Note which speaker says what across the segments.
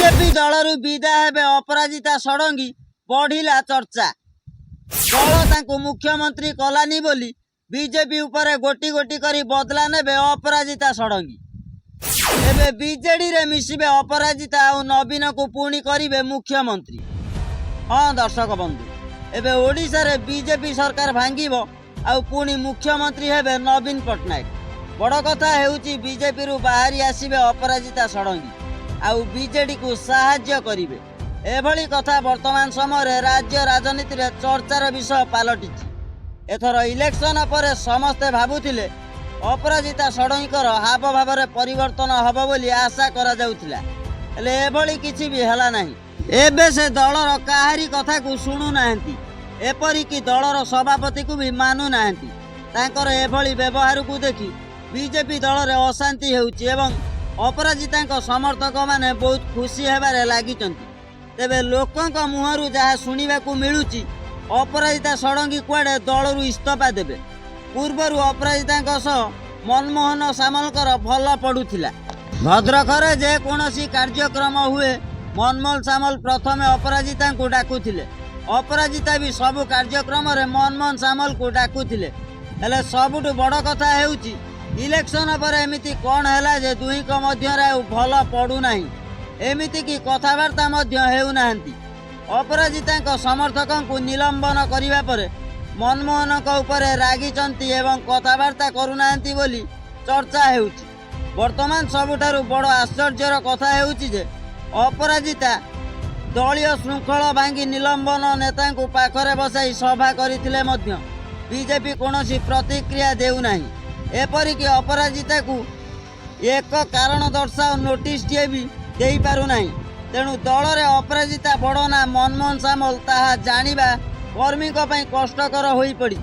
Speaker 1: BJP दलरू विदा हेबे अपराजिता षडंगी बढ़िला चर्चा। दल तांको मुख्यमंत्री कलानी बोली बीजेपी उपरे गोटी गोटी करी बदला नेबे अपराजिता षडंगी। एबे बीजेडी रे मिसिबे अपराजिता और नवीन को पुणी करिवे मुख्यमंत्री। हाँ दर्शक बंधु, एबे ओडिशा रे बीजेपी सरकार भांगिबो आउ पुणी मुख्यमंत्री हेबे नवीन पट्टनायक। बड़ कथा हेउची बीजेपी रु बाहरी आसीबे अपराजिता षडंगी आउ बीजेडी को साहाय्य करिवे। एभली कथा वर्तमान समय राज्य राजनीति रे चर्चार विषय पलटिछि। एथर इलेक्शन पर समस्ते भाबुथिले अपराजिता षडंगीकर हाव भाव परिवर्तन हब बोली आशा करा जाउथिला, हेले एभली किछि भी हला नाही। एबे से दलर काहारी कथा को शुणु नाहंती, एपरिकी दलर सभापति को भी मानु नाहंती। तांकर एभली व्यवहार को देखि बीजेपी दल रे अशांति हेउछि एवं अपराजिता समर्थक माने बहुत खुशी हेबारे लागिचंती। तेबे लोकंक मुहरु जहा शुणिबाकू मिलुछि अपराजिता षडंगी कुआडे दलरू इस्तीफा देबे। पूर्वरु अपराजिता सह मनमोहन सामलकर भल पड़ुथिला। भद्रकरे जे कोनोसी कार्यक्रम हुए मनमोहन सामल प्रथमे अपराजिता को डाकुथिले। अपराजिता भी सबु कार्यक्रम रे मनमोहन सामल को डाकुथिले। हेले सबुठु बड़ कथा हेउछि इलेक्शन पर एमिति कौन हैला जे दुही को मध्य रे भल पड़ू नाही, एमिति की कथावार्ता मध्य हेउ नाहंती। अपराजिता समर्थक को निलंबन करिबा परे मनमोहन उपरे रागिचंती एवं कथावार्ता करुनाहंती बोली चर्चा हेउछि। वर्तमान सबुठारु बड़ आश्चर्यर कथा हेउछि जे अपराजिता दलीय श्रृंखला भांगी निलंबन नेता को पाखरे बसाई सभा करथिले मध्य बीजेपी कोनोसी प्रतिक्रिया देउ नाही। एपरिकी अपराजिता को एक कारण दर्शाओ नोटिस टे भी दे पारु नाही। तेणु दल रे अपराजिता बड़ना मनमोहन सामल ताहा जानिबा कर्मी कष्टकर हो पड़ी।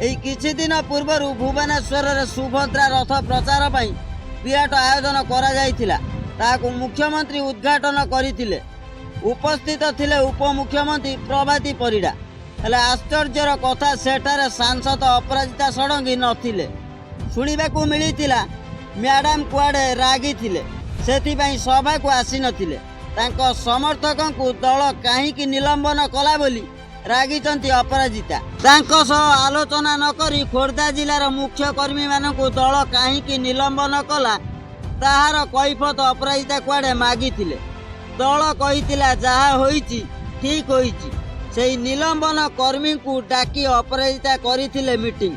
Speaker 1: एई किछि दिन पूर्व भुवनेश्वर रे सुभद्रा रथ प्रचार पई विराट आयोजन करा जायतिला। ताकू मुख्यमंत्री उद्घाटन करथिले। उपस्थित थिले उपमुख्यमंत्री प्रभाती परिडा। हेले आश्चर्यर कथा सेठारे सांसद अपराजिता षडंगी नथिले। शुणिबाकू मिलिथिला मैडम कुआडे रागी थिले, सेथिपई सभा को आसी नथिले। तांको समर्थकों को दल काहीकि निलंबन कला बोली रागिचंती अपराजिता। तांको सह आलोचना न करी खोर्धा जिलार मुख्य कर्मी मानकू दल काहीकि निलंबन कला ताहार कैफत अपराजिता कुआडे मागिथिले। दल कहिथिला जहा होईची ठीक होईची। सेई निलंबन कर्मी को डाकी अपराजिता करिथिले मीटिंग।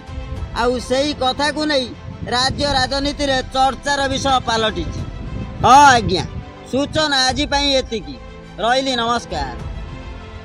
Speaker 1: आउ सेई कथा को नहीं राज्य राजनीति रे चर्चार विषय पलटिछि। हाँ आज्ञा, सूचना आज एतिकी रहिली। नमस्कार।